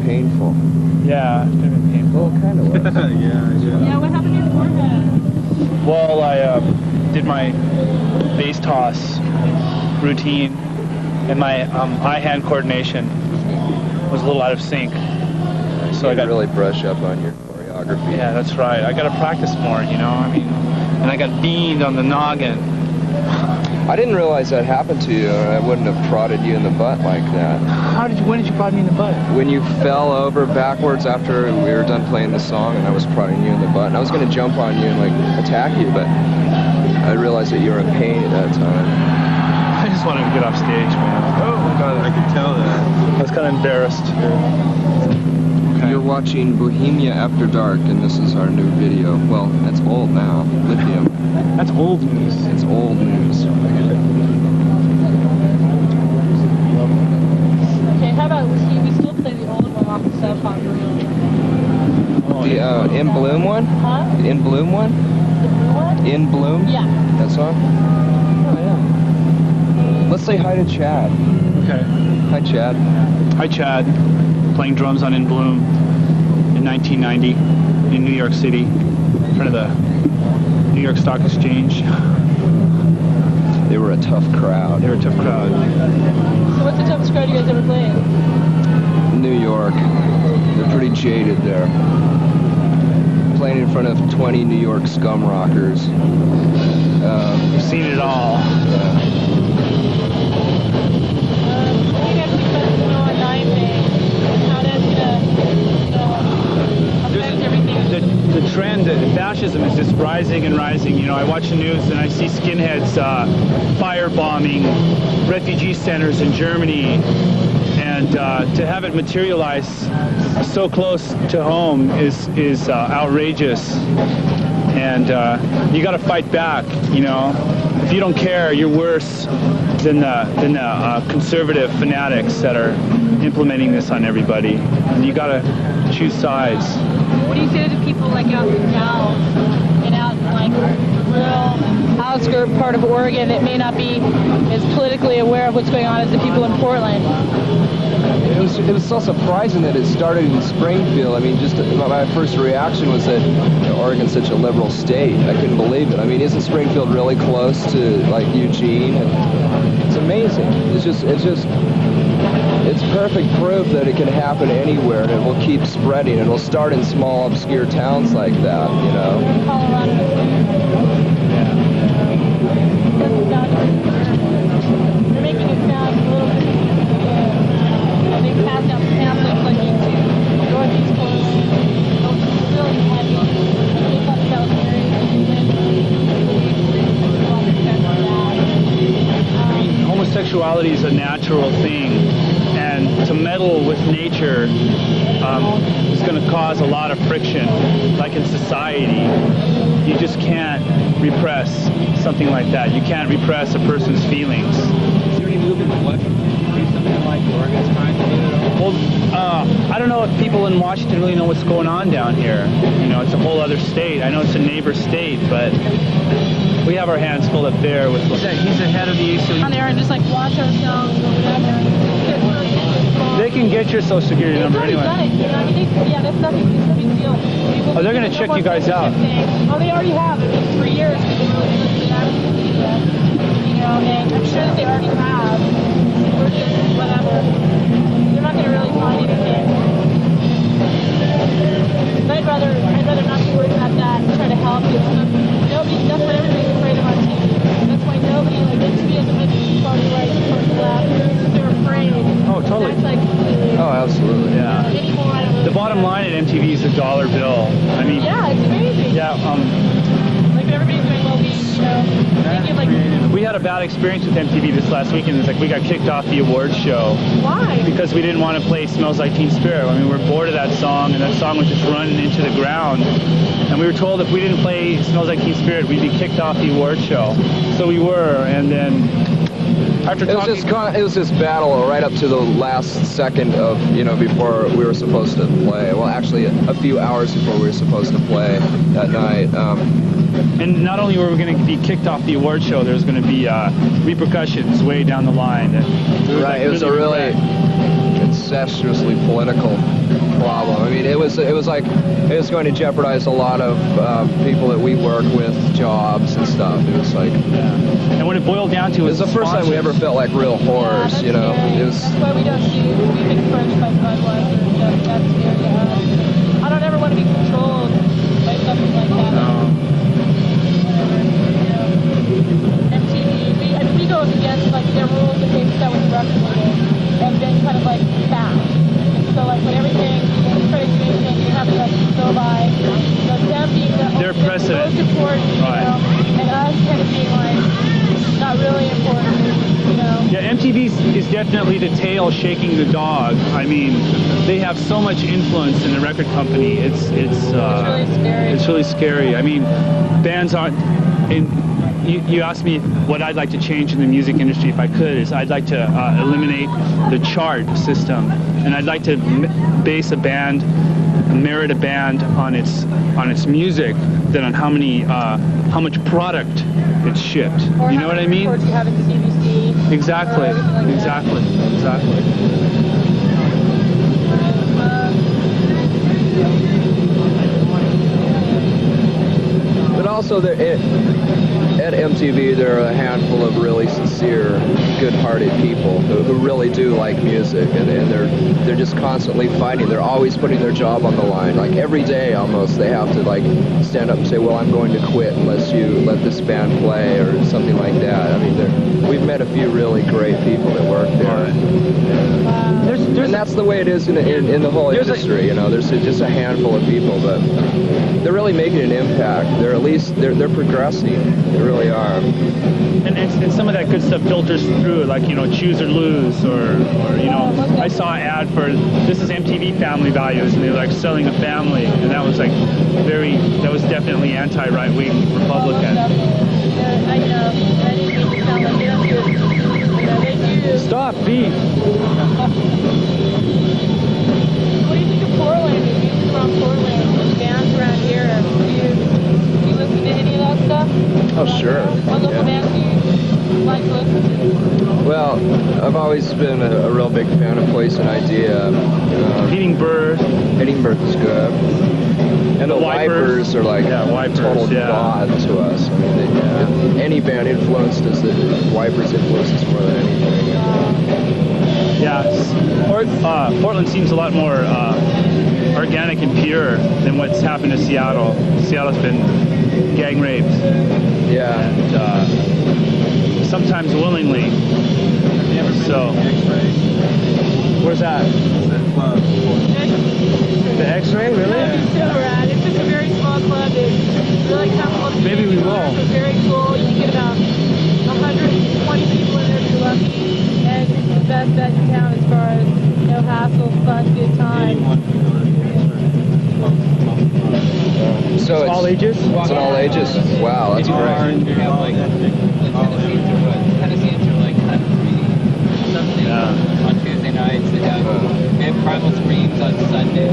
painful. Yeah, it's gonna be painful. Well, it kind of was. Yeah, what happened to your forehead? Well, I did my bass toss routine, and my eye-hand coordination was a little out of sync. So I got really brush up on your choreography. Yeah, that's right. I got to practice more, you know. I mean, and I got beamed on the noggin. I didn't realize that happened to you, or I wouldn't have prodded you in the butt like that. When did you prod me in the butt? When you fell over backwards after we were done playing the song, and I was prodding you in the butt, and I was going to jump on you and like attack you, but I realized that you were in pain at that time. I just wanted to get off stage, man. Oh my God, I could tell that. I was kind of embarrassed. Okay. You're watching Bohemia After Dark, and this is our new video. Well, that's old now. Lithium. That's old news. It's old news. Okay, how about we still play the old one off the South Pond Reel? The In Bloom one? Huh? The In Bloom one? The blue one? In Bloom? Yeah. That song? Oh, yeah. Let's say hi to Chad. Okay. Hi, Chad. Hi, Chad. Playing drums on In Bloom in 1990 in New York City in front of the New York Stock Exchange. They were a tough crowd. They were a tough crowd. So what's the toughest crowd you guys ever played? New York. They're pretty jaded there. Playing in front of 20 New York scum rockers. We've seen it all. You guys discussed on 9 May. How does affect everything? The trend, fascism is just rising and rising. You know, I watch the news and I see skinheads firebombing refugee centers in Germany, and to have it materialize so close to home is outrageous. And you got to fight back. You know, if you don't care, you're worse than the conservative fanatics that are implementing this on everybody. And you got to choose sides. What do you say to people like out in towns and out in like rural outskirt part of Oregon that may not be as politically aware of what's going on as the people in Portland? It was so surprising that it started in Springfield. I mean, just my first reaction was that Oregon's such a liberal state. I couldn't believe it. I mean, isn't Springfield really close to like Eugene? It's amazing. It's perfect proof that it can happen anywhere, and it will keep spreading. It'll start in small, obscure towns like that, you know. Colorado. They're making it sound a little bit. They pass out pamphlets like you to Northeast Coast. Really heavy. They thought that was very Homosexuality is a natural thing, and to meddle with nature is going to cause a lot of friction. Like in society, you just can't repress something like that. You can't repress a person's feelings. Is there any movement in Washington to do something like Oregon's trying to do? Well, I don't know if people in Washington really know what's going on down here. You know, it's a whole other state. I know it's a neighbor state, but we have our hands full up there with. He's ahead of you, so on there and just like watch ourselves or whatever. They can get your social security number anyway. Done it, you know? I mean, yeah, that's nothing. It's no big deal. People, Oh, they're going to check you guys out. Oh, they already have. It's been 3 years. You know, and I'm sure that they already have. We're just whatever. They're not going to really find anything. I'd rather not be worried about that and try to help you. That's what everybody's afraid of on TV. That's why nobody, like, TV doesn't make the party right and party left. They're afraid. Oh, totally. That's like completely. Oh, absolutely. Yeah. Anymore, I don't really The bottom line at MTV is the dollar bill. I mean. Yeah, it's amazing. Yeah. Like everybody's doing well being, thinking like. We had a bad experience with MTV this last weekend. It's like we got kicked off the awards show. Why? Because we didn't want to play Smells Like Teen Spirit. I mean, we were bored of that song, and that song was just running into the ground. And we were told if we didn't play Smells Like Teen Spirit, we'd be kicked off the awards show. So we were, and then after talking... It was this battle right up to the last second of, you know, before we were supposed to play. Well, actually, a few hours before we were supposed to play that night. And not only were we going to be kicked off the award show, there was going to be repercussions way down the line. Right, it was a really incestuously political problem. I mean, it was like it was going to jeopardize a lot of people that we work with, jobs and stuff. It was like, And when it boiled down to it was the first time we ever felt like real whores, you know. It was. That's why we don't do music first by Budweiser and stuff. That's scary to us. I don't ever want to be controlled by something like that. No. MTV, we go against like their rules that they've set with the record label, and then kind of like fast. So like when everything, when you try to do anything, you have to go by. So them being Their precedent. most important, you Right. know, and us kind of being like not really important, you know. Yeah, MTV is definitely the tail shaking the dog. I mean, they have so much influence in the record company. It's really scary. It's really scary. I mean, bands aren't. You asked me what I'd like to change in the music industry if I could. Is I'd like to eliminate the chart system, and I'd like to base a band, merit a band on its music than on how much product it's shipped. Or You know what I mean? Or you have it CBC. Exactly. Or everything like Exactly. Exactly. But also, at MTV, there are a handful of really sincere, good-hearted people who really do like music, and they're just constantly fighting. They're always putting their job on the line. Like every day, almost, they have to like stand up and say, "Well, I'm going to quit unless you let this band play," or something like that. I mean, we've met a few really great people that work there. And that's the way it is in the whole industry. You know, there's just a handful of people, but they're really making an impact. They're at least they're progressing. They really are. And some of that good stuff filters through, like, you know, choose or lose, or you know, I saw an ad for this is MTV Family Values, and they were like selling a family, and that was like that was definitely anti-right-wing Republican. I know. I didn't mean to sound like them, but you know, they do. Stop, beef. What do you think of Portland? The music from Portland, the bands around here. Do you listen to any of that stuff? Oh, sure. What local bands do you like to listen to? Well, I've always been a real big fan of Poison Idea. Eating Bird. Hitting Birth is good. And the Wipers are like Wipers, total god to us. I mean, if any band influenced us, the Wipers influenced us more than anything. Yeah, Portland seems a lot more organic and pure than what's happened to Seattle. Seattle's been gang raped. Yeah. And sometimes willingly. So, where's that? The X-Ray, really? It's so rad. It's just a very small club. It's really comfortable. Maybe we will. It's very cool. You can get about 120 people in there if you're lucky. And it's the best bet in town as far as no hassle, fun, good time. So it's all ages? It's all ages. Wow, that's great. Tennesseans are like country something on Tuesday nights. They have Primal Screams on Sunday.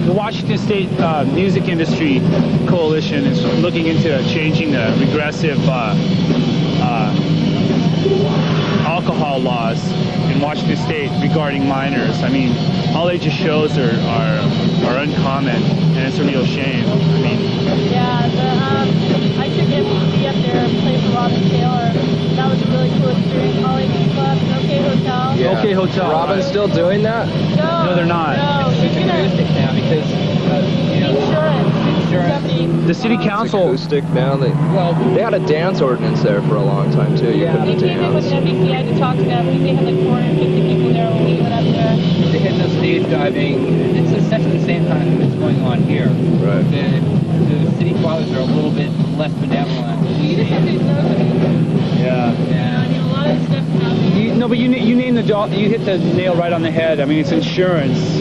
The Washington State Music Industry Coalition is looking into changing the regressive alcohol laws in Washington State regarding minors. I mean, all ages shows are uncommon, and it's a real shame. I mean, Yeah, I took MTV up there and played for Robin Taylor. That was a really cool experience. All ages club, OK Hotel. Yeah. OK Hotel. Robin's still doing that? No, they're not. No, It's acoustic now because insurance. The city council. It's acoustic now. They had a dance ordinance there for a long time too. You We couldn't came in with dance. NBC. I had to talk to them. They had like 450 people there when we went up there. they had no stage diving. It's essentially the same kind of thing that's going on here. Right. The city fathers are a little bit less benevolent. You just have to know them. Yeah. I mean, a lot of stuff happening. No, but you named you hit the nail right on the head. I mean, it's insurance.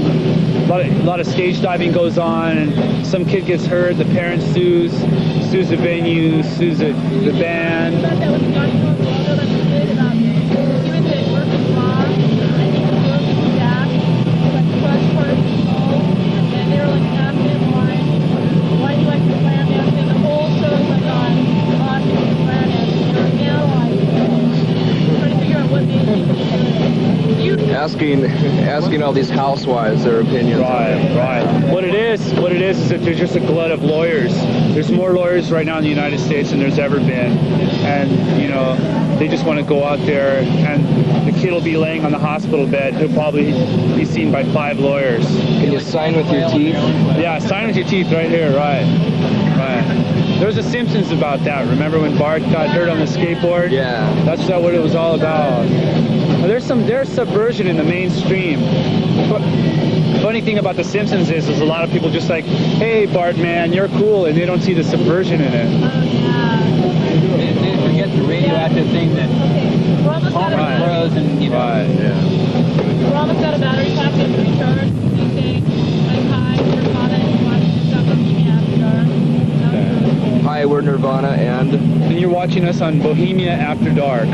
A lot of stage diving goes on, and some kid gets hurt. The parent sues the venue, sues the band. About that with Johnny Cole's logo, that's good about he was at workers' law. I think he broke his back, like crushed part of his skull, and they were like asking him why do you like to slam dance? And the whole show was like on Washington slam dance. They were analyzing it, trying to figure out what made people do it. Ask asking all these housewives their opinions. Right. What it is that there's just a glut of lawyers. There's more lawyers right now in the United States than there's ever been, and you know, they just want to go out there, and the kid will be laying on the hospital bed. He'll probably be seen by 5 lawyers. Can you sign with your teeth? Yeah, sign with your teeth right here. Right. There was a Simpsons about that. Remember when Bart got hurt on the skateboard? Yeah. That's what it was all about. Now, there's subversion in the mainstream. Funny thing about the Simpsons is a lot of people just like, hey Bart, man, you're cool, and they don't see the subversion in it. They forget the radioactive thing that We're almost out of throws and, you know. Right, yeah. We're almost out of battery pack and recharge. Hi, Nirvana, and watching stuff on Bohemia After Dark. Hi, we're Nirvana, And you're watching us on Bohemia After Dark.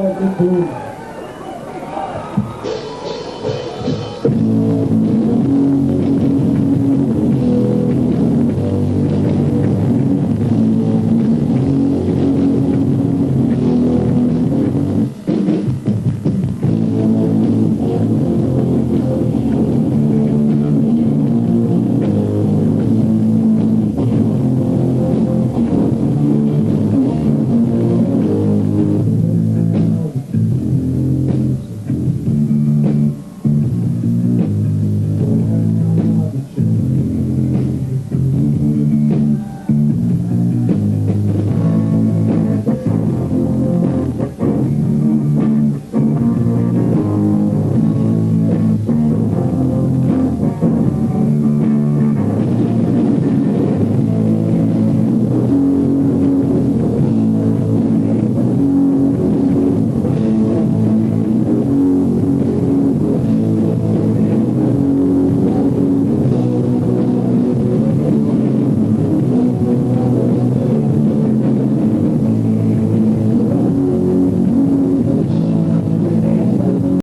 called It Boom.